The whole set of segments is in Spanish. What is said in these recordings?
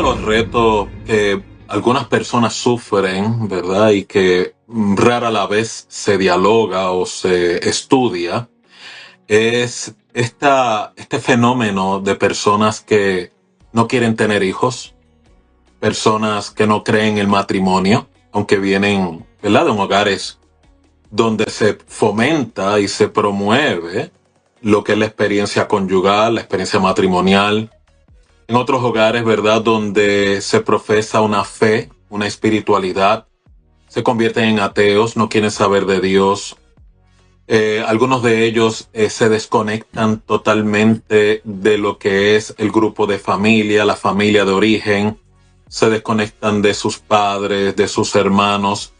los retos que algunas personas sufren, ¿verdad? Y que rara la vez se dialoga o se estudia, es este fenómeno de personas que no quieren tener hijos, personas que no creen en el matrimonio, aunque vienen, ¿verdad?, de hogares donde se fomenta y se promueve lo que es la experiencia conyugal, la experiencia matrimonial. En otros hogares, ¿verdad?, donde se profesa una fe, una espiritualidad, se convierten en ateos, no quieren saber de Dios. Algunos de ellos se desconectan totalmente de lo que es el grupo de familia, la familia de origen, se desconectan de sus padres, de sus hermanos.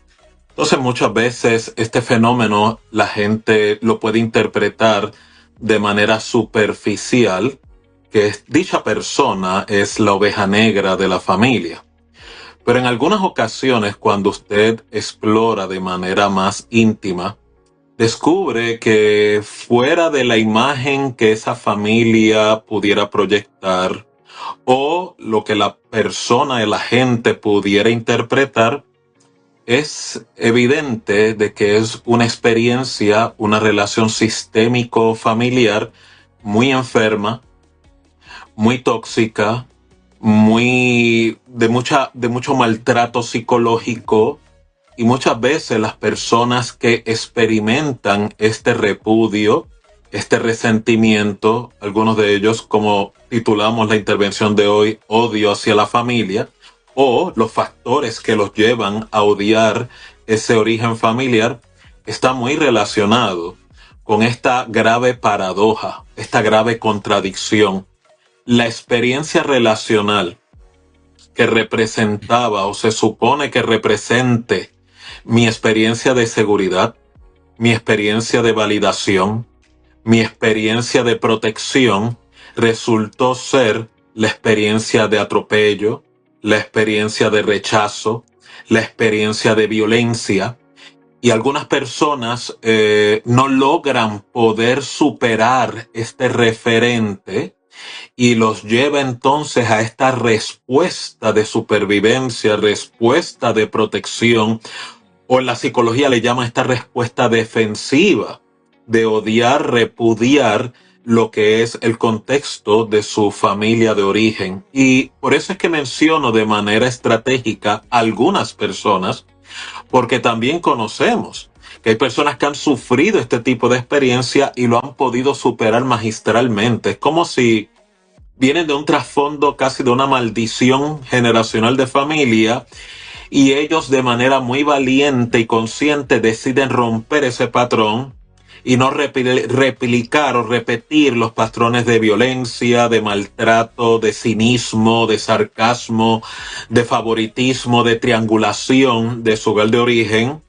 Entonces muchas veces este fenómeno la gente lo puede interpretar de manera superficial, que dicha persona es la oveja negra de la familia. Pero en algunas ocasiones, cuando usted explora de manera más íntima, descubre que fuera de la imagen que esa familia pudiera proyectar o lo que la persona y la gente pudiera interpretar, es evidente de que es una experiencia, una relación sistémico-familiar muy enferma, muy tóxica, de mucho maltrato psicológico, y muchas veces las personas que experimentan este repudio, este resentimiento, algunos de ellos, como titulamos la intervención de hoy, odio hacia la familia, o los factores que los llevan a odiar ese origen familiar, está muy relacionado con esta grave paradoja, esta grave contradicción. La experiencia relacional que representaba o se supone que represente mi experiencia de seguridad, mi experiencia de validación, mi experiencia de protección, resultó ser la experiencia de atropello, la experiencia de rechazo, la experiencia de violencia. Y algunas personas no logran poder superar este referente y los lleva entonces a esta respuesta de supervivencia, respuesta de protección, o en la psicología le llaman esta respuesta defensiva, de odiar, repudiar lo que es el contexto de su familia de origen. Y por eso es que menciono de manera estratégica a algunas personas, porque también conocemos que hay personas que han sufrido este tipo de experiencia y lo han podido superar magistralmente. Es como si vienen de un trasfondo casi de una maldición generacional de familia, y ellos de manera muy valiente y consciente deciden romper ese patrón y no replicar o repetir los patrones de violencia, de maltrato, de cinismo, de sarcasmo, de favoritismo, de triangulación de su hogar de origen,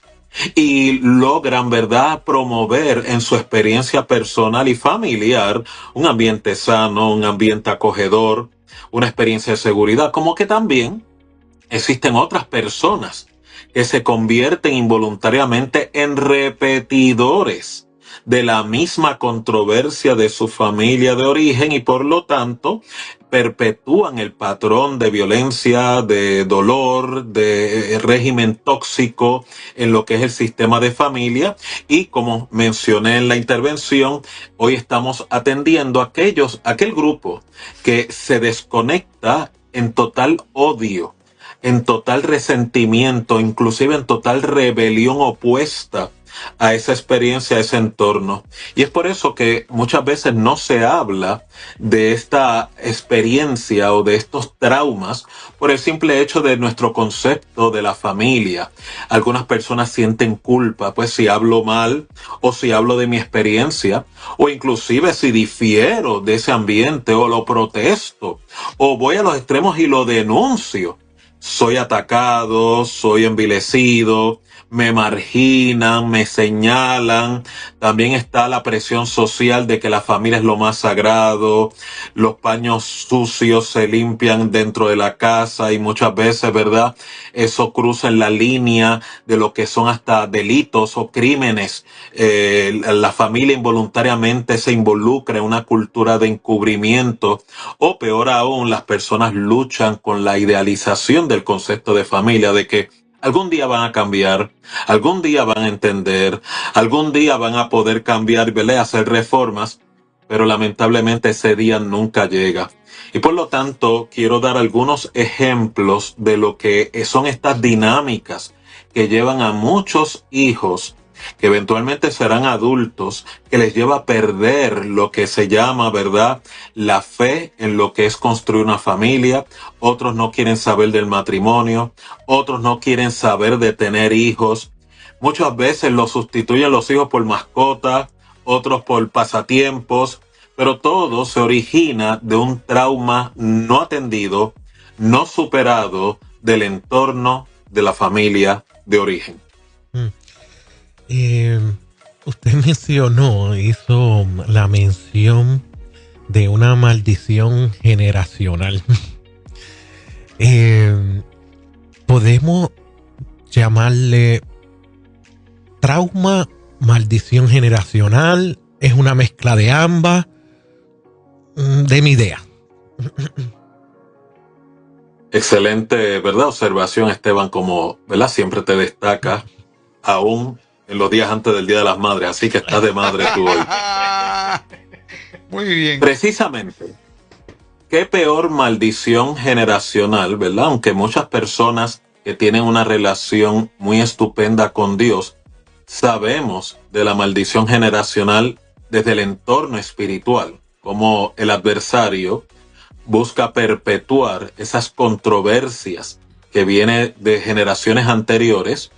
y logran, ¿verdad?, promover en su experiencia personal y familiar un ambiente sano, un ambiente acogedor, una experiencia de seguridad. Como que también existen otras personas que se convierten involuntariamente en repetidores de la misma controversia de su familia de origen, y por lo tanto perpetúan el patrón de violencia, de dolor, de régimen tóxico en lo que es el sistema de familia. Y como mencioné en la intervención, hoy estamos atendiendo a aquel grupo que se desconecta en total odio, en total resentimiento, inclusive en total rebelión opuesta a esa experiencia, a ese entorno. Y es por eso que muchas veces no se habla de esta experiencia o de estos traumas, por el simple hecho de nuestro concepto de la familia. Algunas personas sienten culpa, pues si hablo mal, o si hablo de mi experiencia, o inclusive si difiero de ese ambiente, o lo protesto, o voy a los extremos y lo denuncio. Soy atacado, soy envilecido, me marginan, me señalan. También está la presión social de que la familia es lo más sagrado, los paños sucios se limpian dentro de la casa y muchas veces, ¿verdad? Eso cruza en la línea de lo que son hasta delitos o crímenes. La familia involuntariamente se involucra en una cultura de encubrimiento, o peor aún, las personas luchan con la idealización del concepto de familia, de que algún día van a cambiar, algún día van a entender, algún día van a poder cambiar, ¿verdad? Hacer reformas, pero lamentablemente ese día nunca llega. Y por lo tanto, quiero dar algunos ejemplos de lo que son estas dinámicas que llevan a muchos hijos que eventualmente serán adultos, que les lleva a perder lo que se llama, ¿verdad?, la fe en lo que es construir una familia. Otros no quieren saber del matrimonio, otros no quieren saber de tener hijos. Muchas veces los sustituyen los hijos por mascotas, otros por pasatiempos, pero todo se origina de un trauma no atendido, no superado del entorno de la familia de origen. Usted hizo la mención de una maldición generacional. Podemos llamarle trauma, maldición generacional, es una mezcla de ambas. De mi idea. Excelente, ¿verdad? Observación, Esteban, como, ¿verdad? Siempre te destaca, aún en los días antes del Día de las Madres, así que estás de madre tú hoy. Muy bien. Precisamente, qué peor maldición generacional, ¿verdad? Aunque muchas personas que tienen una relación muy estupenda con Dios, sabemos de la maldición generacional desde el entorno espiritual, como el adversario busca perpetuar esas controversias que vienen de generaciones anteriores.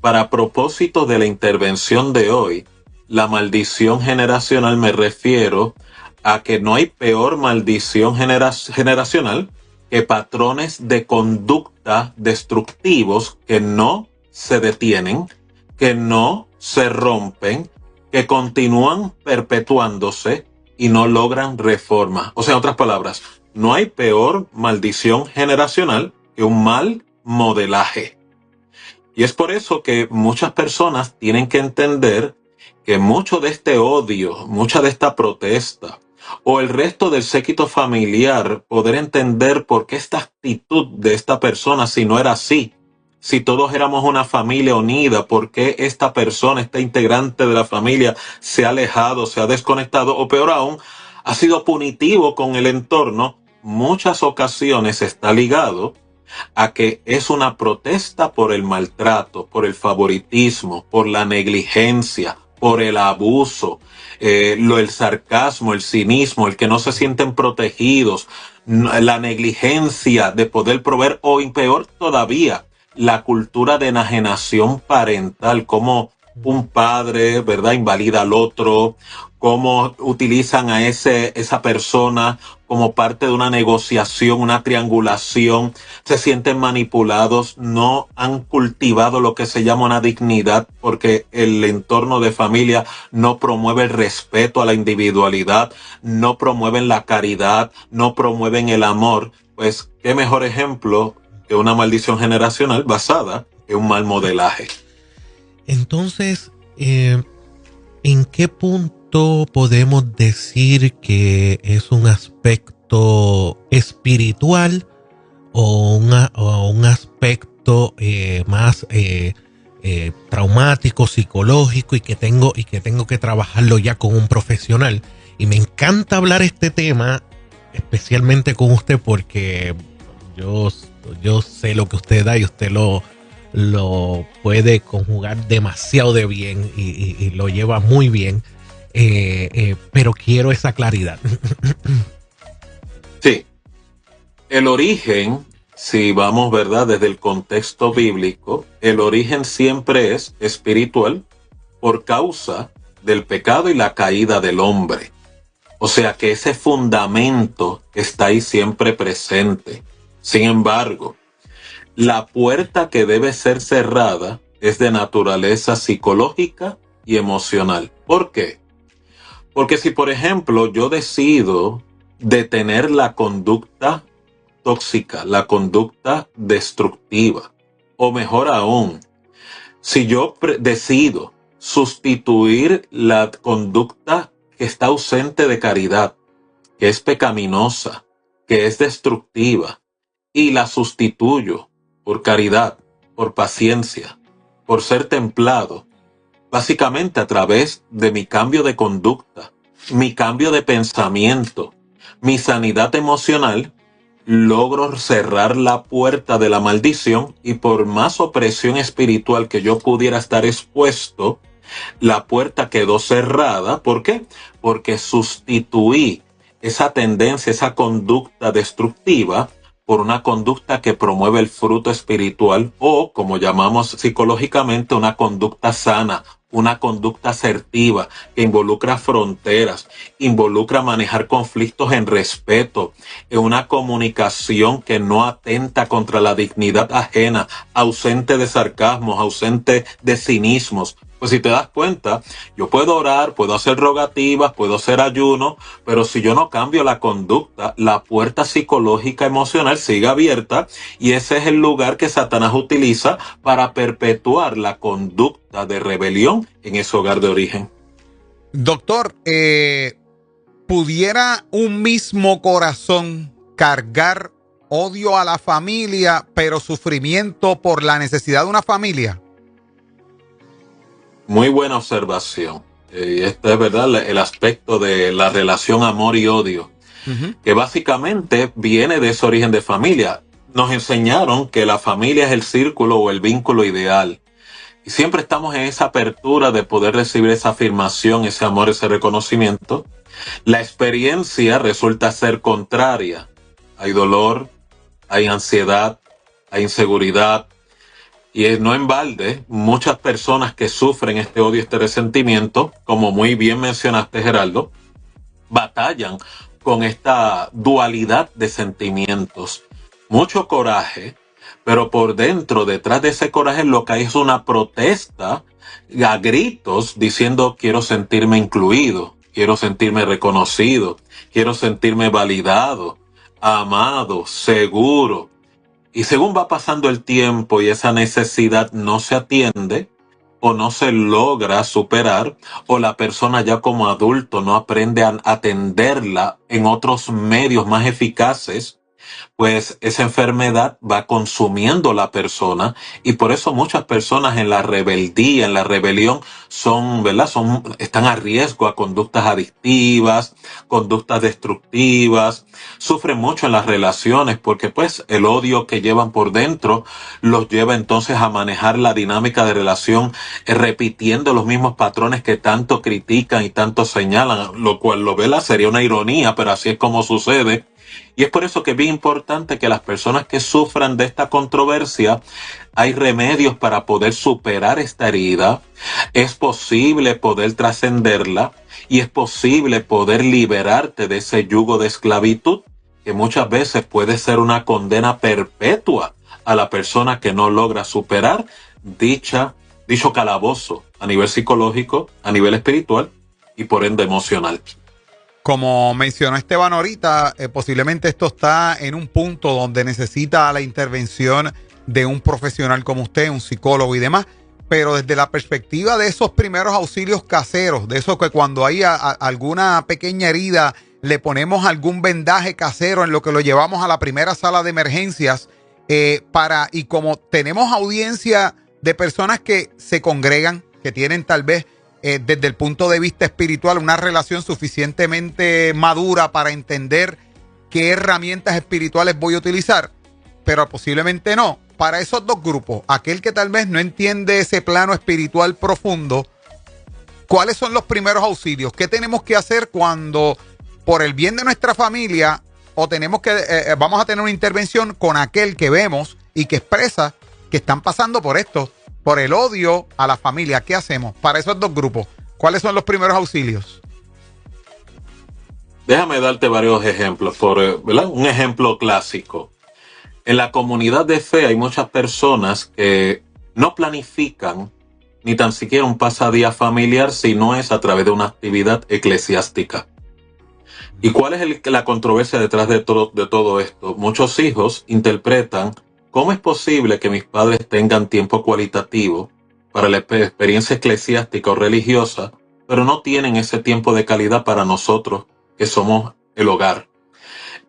Para propósito de la intervención de hoy, la maldición generacional, me refiero a que no hay peor maldición generacional que patrones de conducta destructivos que no se detienen, que no se rompen, que continúan perpetuándose y no logran reforma. O sea, en otras palabras, no hay peor maldición generacional que un mal modelaje. Y es por eso que muchas personas tienen que entender que mucho de este odio, mucha de esta protesta o el resto del séquito familiar, poder entender por qué esta actitud de esta persona, si no era así, si todos éramos una familia unida, por qué esta persona, esta integrante de la familia, se ha alejado, se ha desconectado, o peor aún, ha sido punitivo con el entorno. Muchas ocasiones está ligado a que es una protesta por el maltrato, por el favoritismo, por la negligencia, por el abuso, el sarcasmo, el cinismo, el que no se sienten protegidos, la negligencia de poder proveer, o peor todavía, la cultura de enajenación parental, como un padre, ¿verdad?, invalida al otro, cómo utilizan a esa persona como parte de una negociación, una triangulación, se sienten manipulados, no han cultivado lo que se llama una dignidad, porque el entorno de familia no promueve el respeto a la individualidad, no promueven la caridad, no promueven el amor. Pues qué mejor ejemplo que una maldición generacional basada en un mal modelaje. Entonces, ¿en qué punto podemos decir que es un aspecto espiritual o un aspecto más traumático, psicológico, y que tengo que trabajarlo ya con un profesional? Y me encanta hablar este tema, especialmente con usted, porque yo sé lo que usted da y usted lo puede conjugar demasiado de bien y lo lleva muy bien, pero quiero esa claridad. Sí, el origen, si vamos, ¿verdad?, desde el contexto bíblico, el origen siempre es espiritual por causa del pecado y la caída del hombre. O sea que ese fundamento está ahí siempre presente. Sin embargo, la puerta que debe ser cerrada es de naturaleza psicológica y emocional. ¿Por qué? Porque si, por ejemplo, yo decido detener la conducta tóxica, la conducta destructiva, o mejor aún, si yo decido sustituir la conducta que está ausente de caridad, que es pecaminosa, que es destructiva, y la sustituyo por caridad, por paciencia, por ser templado, básicamente a través de mi cambio de conducta, mi cambio de pensamiento, mi sanidad emocional, logro cerrar la puerta de la maldición, y por más opresión espiritual que yo pudiera estar expuesto, la puerta quedó cerrada. ¿Por qué? Porque sustituí esa tendencia, esa conducta destructiva, por una conducta que promueve el fruto espiritual, o, como llamamos psicológicamente, una conducta sana, una conducta asertiva que involucra fronteras, involucra manejar conflictos en respeto, en una comunicación que no atenta contra la dignidad ajena, ausente de sarcasmos, ausente de cinismos. Pues si te das cuenta, yo puedo orar, puedo hacer rogativas, puedo hacer ayuno, pero si yo no cambio la conducta, la puerta psicológica emocional sigue abierta, y ese es el lugar que Satanás utiliza para perpetuar la conducta de rebelión en ese hogar de origen. Doctor, ¿pudiera un mismo corazón cargar odio a la familia, pero sufrimiento por la necesidad de una familia? Muy buena observación. Este es verdad el aspecto de la relación amor y odio, que básicamente viene de ese origen de familia. Nos enseñaron que la familia es el círculo o el vínculo ideal. Y siempre estamos en esa apertura de poder recibir esa afirmación, ese amor, ese reconocimiento. La experiencia resulta ser contraria. Hay dolor, hay ansiedad, hay inseguridad. Y no en balde, muchas personas que sufren este odio, este resentimiento, como muy bien mencionaste, Geraldo, batallan con esta dualidad de sentimientos. Mucho coraje, pero por dentro, detrás de ese coraje, lo que hay es una protesta a gritos diciendo: quiero sentirme incluido, quiero sentirme reconocido, quiero sentirme validado, amado, seguro. Y según va pasando el tiempo y esa necesidad no se atiende o no se logra superar, o la persona ya como adulto no aprende a atenderla en otros medios más eficaces, pues esa enfermedad va consumiendo la persona. Y por eso muchas personas en la rebeldía, en la rebelión, están a riesgo a conductas adictivas, conductas destructivas, sufren mucho en las relaciones, porque pues el odio que llevan por dentro los lleva entonces a manejar la dinámica de relación, repitiendo los mismos patrones que tanto critican y tanto señalan, lo cual sería una ironía, pero así es como sucede. Y es por eso que es bien importante que las personas que sufran de esta controversia, hay remedios para poder superar esta herida, es posible poder trascenderla, y es posible poder liberarte de ese yugo de esclavitud, que muchas veces puede ser una condena perpetua a la persona que no logra superar dicho calabozo a nivel psicológico, a nivel espiritual y por ende emocional. Como mencionó Esteban ahorita, posiblemente esto está en un punto donde necesita la intervención de un profesional como usted, un psicólogo y demás, pero desde la perspectiva de esos primeros auxilios caseros, de eso que cuando hay alguna pequeña herida, le ponemos algún vendaje casero en lo que lo llevamos a la primera sala de emergencias, y como tenemos audiencia de personas que se congregan, que tienen tal vez desde el punto de vista espiritual una relación suficientemente madura para entender qué herramientas espirituales voy a utilizar, pero posiblemente no. Para esos dos grupos, aquel que tal vez no entiende ese plano espiritual profundo, ¿cuáles son los primeros auxilios? ¿Qué tenemos que hacer cuando, por el bien de nuestra familia, o vamos a tener una intervención con aquel que vemos y que expresa que están pasando por esto, por el odio a la familia? ¿Qué hacemos para esos dos grupos? ¿Cuáles son los primeros auxilios? Déjame darte varios ejemplos, ¿verdad? Un ejemplo clásico. En la comunidad de fe hay muchas personas que no planifican ni tan siquiera un pasadía familiar si no es a través de una actividad eclesiástica. ¿Y cuál es la controversia detrás de todo esto? Muchos hijos interpretan cómo es posible que mis padres tengan tiempo cualitativo para la experiencia eclesiástica o religiosa, pero no tienen ese tiempo de calidad para nosotros que somos el hogar.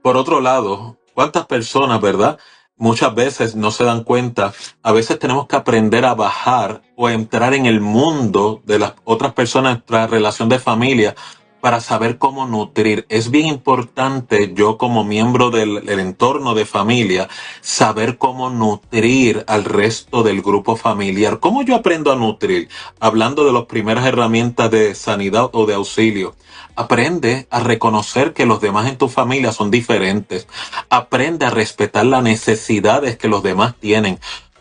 Por otro lado, ¿cuántas personas, verdad? Muchas veces no se dan cuenta. A veces tenemos que aprender a bajar o a entrar en el mundo de las otras personas, nuestra relación de familia, para saber cómo nutrir. Es bien importante, yo como miembro del entorno de familia, saber cómo nutrir al resto del grupo familiar. ¿Cómo yo aprendo a nutrir? Hablando de las primeras herramientas de sanidad o de auxilio. Aprende a reconocer que los demás en tu familia son diferentes. Aprende a respetar las necesidades que los demás tienen.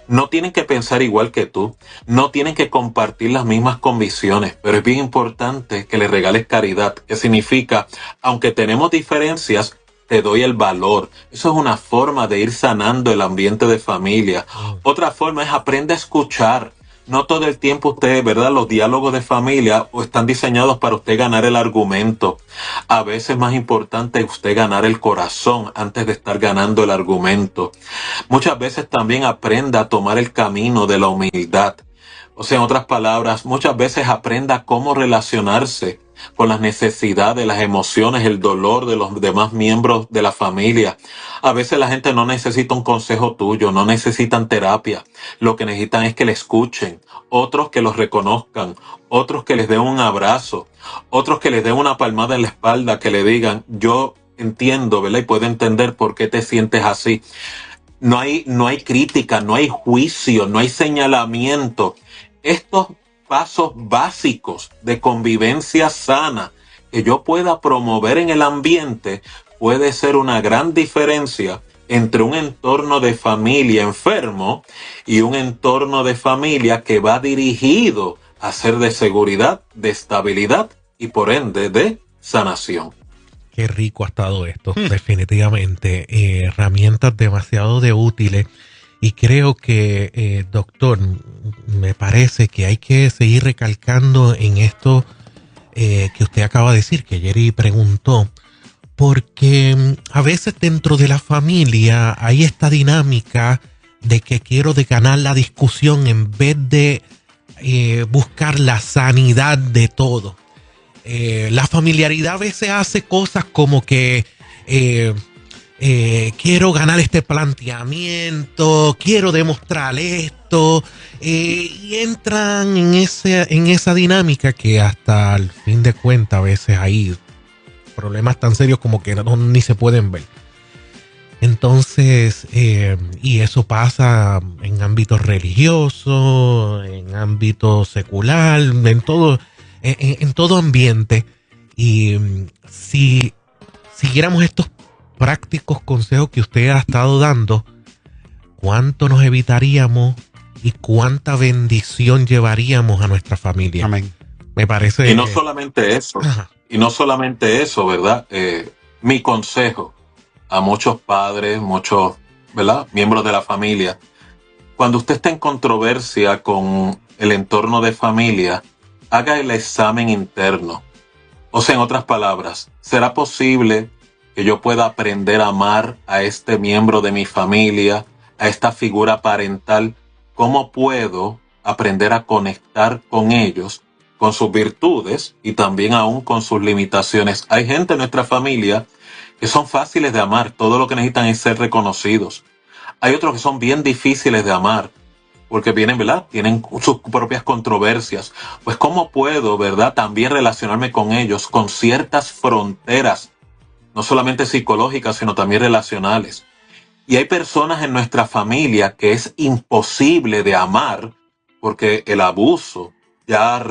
No tienen que pensar igual que tú, no tienen que compartir las mismas convicciones, pero es bien importante que les regales caridad, que significa, aunque tenemos diferencias, te doy el valor. Eso es una forma de ir sanando el ambiente de familia. Otra forma es aprende a escuchar. No todo el tiempo usted, ¿verdad? Los diálogos de familia están diseñados para usted ganar el argumento. A veces es más importante usted ganar el corazón antes de estar ganando el argumento. Muchas veces también aprenda a tomar el camino de la humildad. O sea, en otras palabras, muchas veces aprenda cómo relacionarse con las necesidades, las emociones, el dolor de los demás miembros de la familia. A veces la gente no necesita un consejo tuyo, no necesitan terapia. Lo que necesitan es que le escuchen, otros que los reconozcan, otros que les den un abrazo, otros que les den una palmada en la espalda, que le digan, yo entiendo, ¿verdad? Y puedo entender por qué te sientes así. No hay crítica, no hay juicio, no hay señalamiento. Estos pasos básicos de convivencia sana que yo pueda promover en el ambiente puede ser una gran diferencia entre un entorno de familia enfermo y un entorno de familia que va dirigido a ser de seguridad, de estabilidad y por ende de sanación. Qué rico ha estado esto, definitivamente. Herramientas demasiado útiles. Y creo que, doctor, me parece que hay que seguir recalcando en esto que usted acaba de decir, que Jerry preguntó, porque a veces dentro de la familia hay esta dinámica de que quiero de ganar la discusión en vez de buscar la sanidad de todo. La familiaridad a veces hace cosas como que quiero ganar este planteamiento, quiero demostrar esto, y entran en esa dinámica que hasta el fin de cuentas a veces hay problemas tan serios como que ni se pueden ver. Entonces, y eso pasa en ámbitos religiosos, en ámbito secular, en todo ambiente. Y si siguiéramos estos prácticos consejos que usted ha estado dando, ¿cuánto nos evitaríamos y cuánta bendición llevaríamos a nuestra familia? Amén. Me parece. Y no solamente eso, ¿verdad? Mi consejo a muchos padres, muchos, ¿verdad?, miembros de la familia, cuando usted está en controversia con el entorno de familia, haga el examen interno. O sea, en otras palabras, ¿será posible que yo pueda aprender a amar a este miembro de mi familia, a esta figura parental? ¿Cómo puedo aprender a conectar con ellos, con sus virtudes y también aún con sus limitaciones? Hay gente en nuestra familia que son fáciles de amar, todo lo que necesitan es ser reconocidos. Hay otros que son bien difíciles de amar, porque vienen, ¿verdad?, tienen sus propias controversias. Pues ¿cómo puedo, verdad, también relacionarme con ellos con ciertas fronteras, no solamente psicológicas, sino también relacionales? Y hay personas en nuestra familia que es imposible de amar porque el abuso ya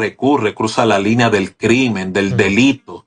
cruza la línea del crimen, del delito.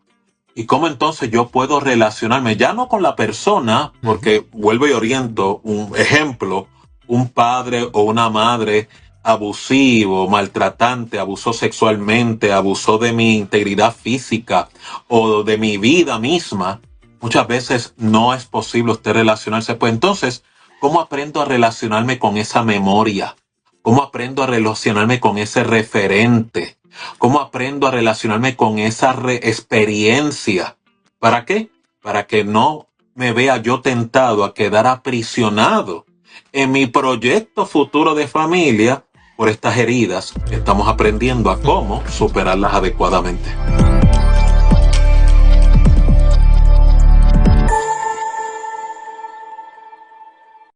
¿Y cómo entonces yo puedo relacionarme? Ya no con la persona, porque vuelvo y oriento un ejemplo, un padre o una madre abusivo, maltratante, abusó sexualmente, abusó de mi integridad física o de mi vida misma. Muchas veces no es posible usted relacionarse. Pues entonces, ¿cómo aprendo a relacionarme con esa memoria? ¿Cómo aprendo a relacionarme con ese referente? ¿Cómo aprendo a relacionarme con esa experiencia? ¿Para qué? Para que no me vea yo tentado a quedar aprisionado en mi proyecto futuro de familia por estas heridas que estamos aprendiendo a cómo superarlas adecuadamente.